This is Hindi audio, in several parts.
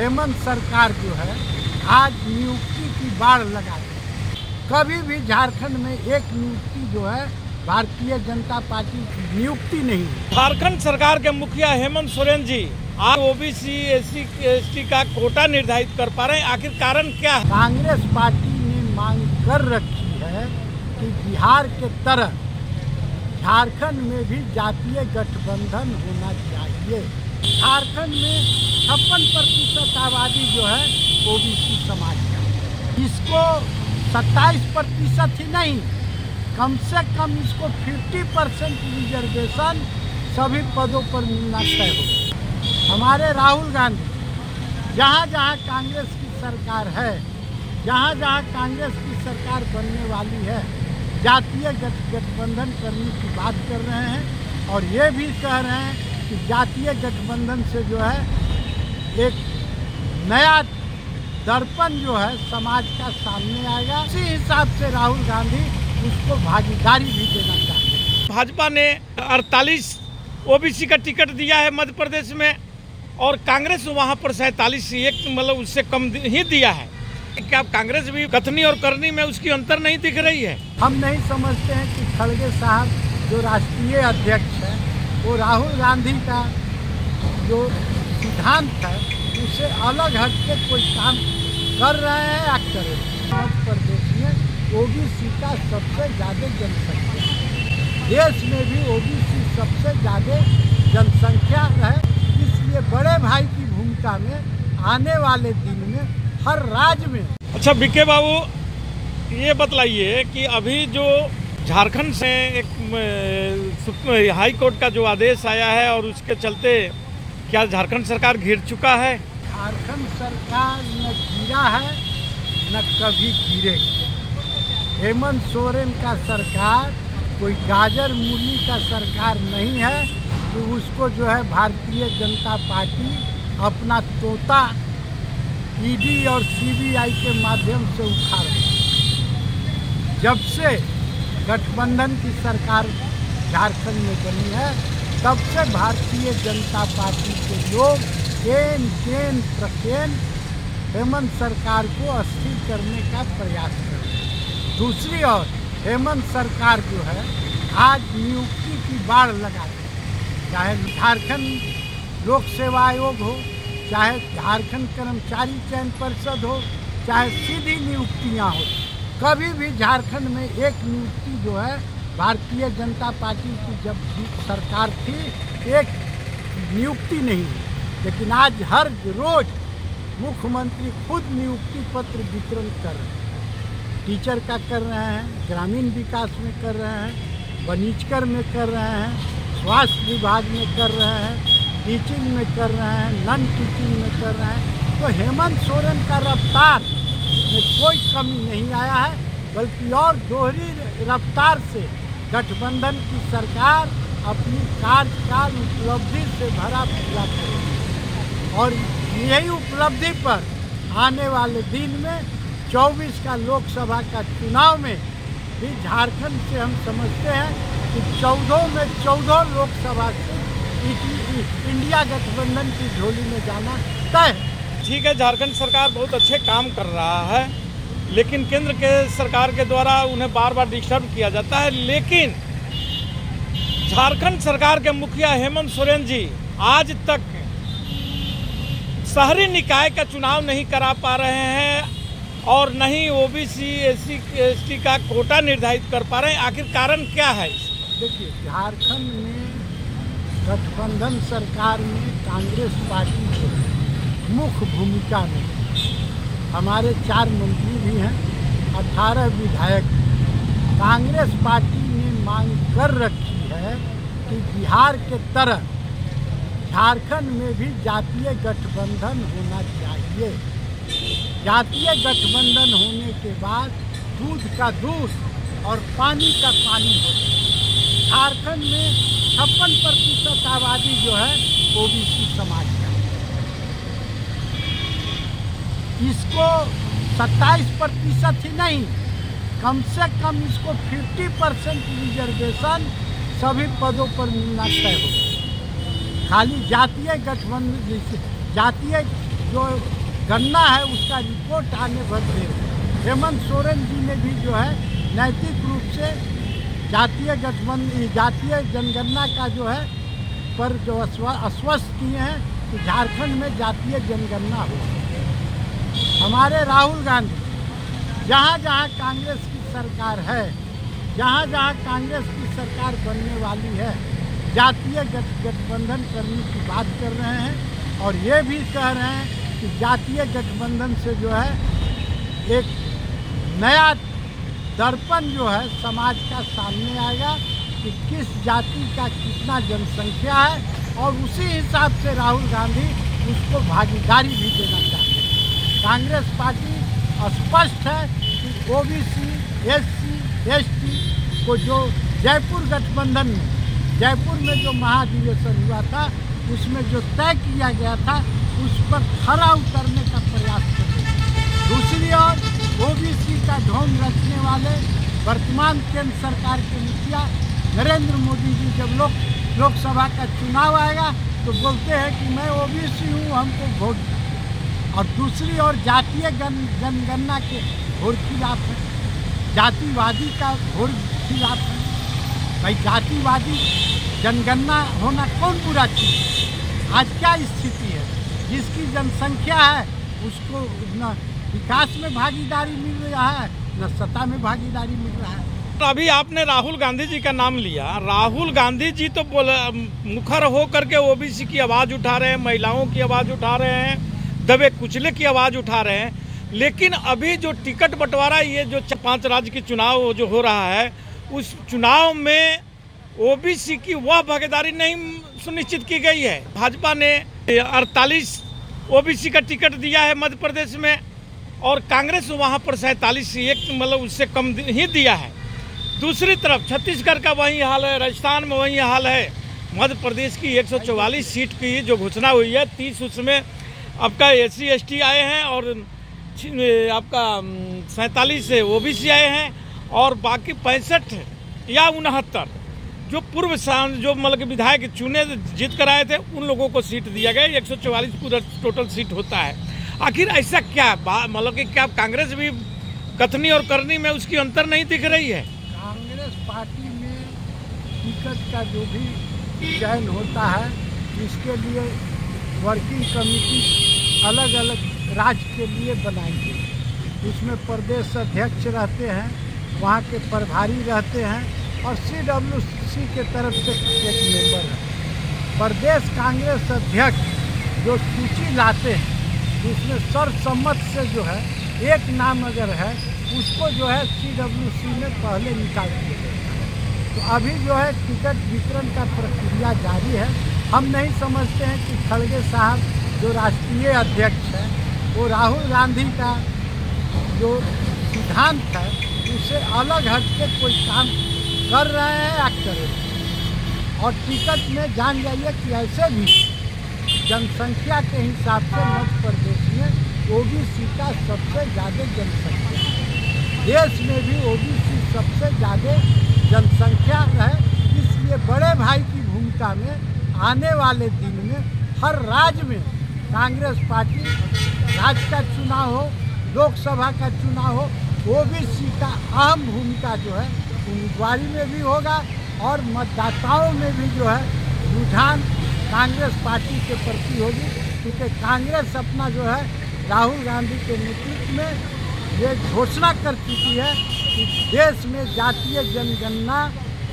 हेमंत सरकार जो है आज नियुक्ति की बाढ़ लगा दी। कभी भी झारखंड में एक नियुक्ति जो है भारतीय जनता पार्टी की नियुक्ति नहीं है। झारखंड सरकार के मुखिया हेमंत सोरेन जी आज ओबीसी एससी एसटी का कोटा निर्धारित कर पा रहे हैं, आखिर कारण क्या है? कांग्रेस पार्टी ने मांग कर रखी है कि बिहार के तरह झारखंड में भी जातीय गठबंधन होना चाहिए। झारखंड में 56% आबादी जो है ओबीसी समाज का, इसको 27% ही नहीं, कम से कम इसको 50% रिजर्वेशन सभी पदों पर मिलना तय हो। हमारे राहुल गांधी जहाँ जहाँ कांग्रेस की सरकार है, जहाँ जहाँ कांग्रेस की सरकार बनने वाली है, जातीय गठबंधन करने की बात कर रहे हैं और ये भी कह रहे हैं कि जातीय गठबंधन से जो है एक नया दर्पण जो है समाज का सामने आएगा। इसी हिसाब से राहुल गांधी उसको भागीदारी भी देना चाहते हैं। भाजपा ने 48 ओबीसी का टिकट दिया है मध्य प्रदेश में और कांग्रेस वहां पर 47, एक मतलब उससे कम ही दिया है। क्या कांग्रेस भी कथनी और करनी में उसकी अंतर नहीं दिख रही है? हम नहीं समझते हैं कि खड़गे साहब जो राष्ट्रीय अध्यक्ष है वो राहुल गांधी का जो सिद्धांत है उससे अलग हट के कोई काम कर रहे हैं या करें। मध्य प्रदेश में ओबीसी का सबसे ज़्यादा जनसंख्या है, देश में भी ओबीसी सबसे ज़्यादा जनसंख्या है। इसलिए बड़े भाई की भूमिका में आने वाले दिन में हर राज्य में। अच्छा बीके बाबू, ये बतलाइए कि अभी जो झारखंड से एक हाई कोर्ट का जो आदेश आया है और उसके चलते क्या झारखंड सरकार घिर चुका है? झारखंड सरकार न गिरा है न कभी गिरेगी। हेमंत सोरेन का सरकार कोई गाजर मूली का सरकार नहीं है कि उसको जो है भारतीय जनता पार्टी अपना तोता ईडी और सीबीआई के माध्यम से उखाड़ रही। जब से गठबंधन की सरकार झारखंड में बनी है तब से भारतीय जनता पार्टी के लोग केन केन प्रकेन हेमंत सरकार को अस्थिर करने का प्रयास कर रहे हैं। दूसरी ओर हेमंत सरकार जो है आज नियुक्ति की बाढ़ लगा रही। चाहे झारखंड लोक सेवा आयोग हो, चाहे झारखंड कर्मचारी चयन परिषद हो, चाहे सीधी नियुक्तियां हो, कभी भी झारखंड में एक नियुक्ति जो है भारतीय जनता पार्टी की जब सरकार थी एक नियुक्ति नहीं है। लेकिन आज हर रोज मुख्यमंत्री खुद नियुक्ति पत्र वितरण कर रहे हैं। टीचर का कर रहे हैं, ग्रामीण विकास में कर रहे हैं, वाणिज्यकर में कर रहे हैं, स्वास्थ्य विभाग में कर रहे हैं, टीचिंग में कर रहे हैं, नॉन टीचिंग में कर रहे हैं। तो हेमंत सोरेन का रफ्तार में कोई कमी नहीं आया है, बल्कि और दोहरी रफ्तार से गठबंधन की सरकार अपनी कार्यकाल उपलब्धि से भरा पूरा करेगी। और यही उपलब्धि पर आने वाले दिन में 24 का लोकसभा का चुनाव में भी झारखंड से हम समझते हैं कि 14 में 14 लोकसभा से इंडिया गठबंधन की झोली में जाना तय है। ठीक है, झारखंड सरकार बहुत अच्छे काम कर रहा है, लेकिन केंद्र के सरकार के द्वारा उन्हें बार बार डिस्टर्ब किया जाता है। लेकिन झारखंड सरकार के मुखिया हेमंत सोरेन जी आज तक शहरी निकाय का चुनाव नहीं करा पा रहे हैं और न ही ओबीसी एससी एसटी का कोटा निर्धारित कर पा रहे हैं, आखिर कारण क्या है? देखिए, झारखंड में गठबंधन सरकार में कांग्रेस पार्टी को मुख्य भूमिका में हमारे 4 मंत्री भी हैं, 18 विधायक। कांग्रेस पार्टी ने मांग कर रखी है कि बिहार के तरह झारखंड में भी जातीय गठबंधन होना चाहिए। जातीय गठबंधन होने के बाद दूध का दूध और पानी का पानी हो। झारखंड में 56% आबादी जो है ओबीसी समाज का, इसको 27% ही नहीं, कम से कम इसको 50% रिजर्वेशन सभी पदों पर मिलना तय हो। खाली जातीय गठबंधन, जातीय जो गन्ना है उसका रिपोर्ट आने भर देर है। हेमंत सोरेन जी ने भी जो है नैतिक रूप से जातीय गठबंधन, जातीय जनगणना का जो है पर जो आश्वस्त किए हैं कि झारखंड में जातीय जनगणना हो। हमारे राहुल गांधी जहाँ जहाँ कांग्रेस की सरकार है, जहाँ जहाँ कांग्रेस की सरकार बनने वाली है, जातीय गठबंधन करने की बात कर रहे हैं और ये भी कह रहे हैं कि जातीय गठबंधन से जो है एक नया दर्पण जो है समाज का सामने आएगा कि किस जाति का कितना जनसंख्या है और उसी हिसाब से राहुल गांधी उसको भागीदारी भी देना चाहते हैं। कांग्रेस पार्टी स्पष्ट है कि ओबीसी, एससी, एसटी को जो जयपुर गठबंधन में, जयपुर में जो महाधिवेशन हुआ था उसमें जो तय किया गया था उस पर खरा उतरने का प्रयास करें। दूसरी ओर ओबीसी का ढोंग रचने वाले वर्तमान केंद्र सरकार के मुखिया नरेंद्र मोदी जी जब लोकसभा का चुनाव आएगा तो बोलते हैं कि मैं ओबीसी हूँ, हमको वोट दो। और दूसरी ओर जातीय जनगणना के घोर खिलाफ है, जातिवादी का घोर खिलाफ है। भाई जातिवादी जनगणना होना कौन बुरा चीज़ है? आज क्या स्थिति है, जिसकी जनसंख्या है उसको न विकास में भागीदारी मिल रहा है न सत्ता में भागीदारी मिल रहा है। तो अभी आपने राहुल गांधी जी का नाम लिया। राहुल गांधी जी तो मुखर हो करके ओबीसी की आवाज़ उठा रहे हैं, महिलाओं की आवाज़ उठा रहे हैं, दबे कुचले की आवाज़ उठा रहे हैं, लेकिन अभी जो टिकट बंटवारा ये जो 5 राज्य की चुनाव जो हो रहा है उस चुनाव में ओबीसी की वह भागीदारी नहीं सुनिश्चित की गई है। भाजपा ने 48 ओबीसी का टिकट दिया है मध्य प्रदेश में और कांग्रेस वहां पर 47, एक मतलब उससे कम ही दिया है। दूसरी तरफ छत्तीसगढ़ का वही हाल है, राजस्थान में वही हाल है। मध्य प्रदेश की 144 सीट की जो घोषणा हुई है, 30 उसमें आपका SC ST आए हैं और आपका 47 ओबीसी आए हैं और बाकी 65 या 69 जो पूर्व जो मतलब कि विधायक चुने जीत कर आए थे उन लोगों को सीट दिया गया। 144 पूरा टोटल सीट होता है। आखिर ऐसा क्या मतलब कि क्या कांग्रेस भी कथनी और करनी में उसकी अंतर नहीं दिख रही है? कांग्रेस पार्टी में टिकट का जो भी चयन होता है इसके लिए वर्किंग कमेटी अलग अलग राज्य के लिए बनाई गई। उसमें प्रदेश अध्यक्ष रहते हैं, वहाँ के प्रभारी रहते हैं और CWC के तरफ से एक मेंबर है। प्रदेश कांग्रेस अध्यक्ष जो सूची लाते हैं उसमें सर्वसम्मत से जो है एक नाम अगर है उसको जो है CWC में पहले निकाल दिया गया। तो अभी जो है टिकट वितरण का प्रक्रिया जारी है। हम नहीं समझते हैं कि खड़गे साहब जो राष्ट्रीय अध्यक्ष हैं वो राहुल गांधी का जो सिद्धांत है उससे अलग हट के कोई काम कर रहे हैं या करें। और टिकट में जान जाइए कि ऐसे भी जनसंख्या के हिसाब से मध्य प्रदेश में ओबीसी का सबसे ज़्यादा जनसंख्या है। देश में भी ओबीसी सबसे ज़्यादा जनसंख्या है। इसलिए बड़े भाई की भूमिका में आने वाले दिन में हर राज्य में कांग्रेस पार्टी, राज्य का चुनाव हो, लोकसभा का चुनाव हो, ओबीसी का अहम भूमिका जो है उम्मीदवारी में भी होगा और मतदाताओं में भी जो है रुझान कांग्रेस पार्टी के प्रति होगी। क्योंकि कांग्रेस अपना जो है राहुल गांधी के नेतृत्व में ये घोषणा कर चुकी है कि देश में जातीय जनगणना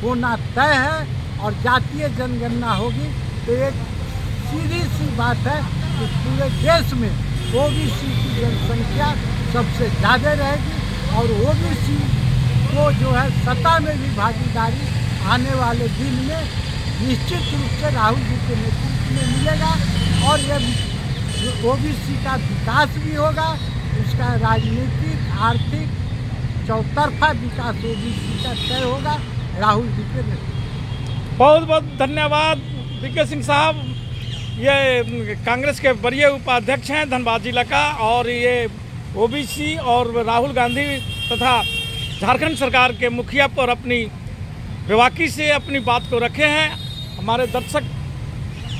होना तय है और जातीय जनगणना होगी तो एक सीधी सी बात है कि पूरे देश में ओबीसी की जनसंख्या सबसे ज़्यादा रहेगी और ओबीसी को जो है सत्ता में भी भागीदारी आने वाले दिन में निश्चित रूप से राहुल जी के नेतृत्व में मिलेगा और ये ओबीसी का विकास भी होगा, उसका राजनीतिक आर्थिक चौतरफा विकास ओबीसी का तय होगा राहुल जी के नेतृत्व। बहुत बहुत धन्यवाद वीके सिंह साहब। ये कांग्रेस के वरीय उपाध्यक्ष हैं धनबाद जिला का और ये ओबीसी और राहुल गांधी तथा झारखंड सरकार के मुखिया पर अपनी बेबाकी से अपनी बात को रखे हैं। हमारे दर्शक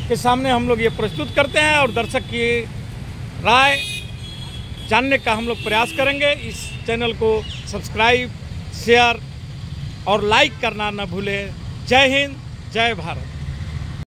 के सामने हम लोग ये प्रस्तुत करते हैं और दर्शक की राय जानने का हम लोग प्रयास करेंगे। इस चैनल को सब्सक्राइब, शेयर और लाइक करना न भूलें। जय हिंद, जय भारत।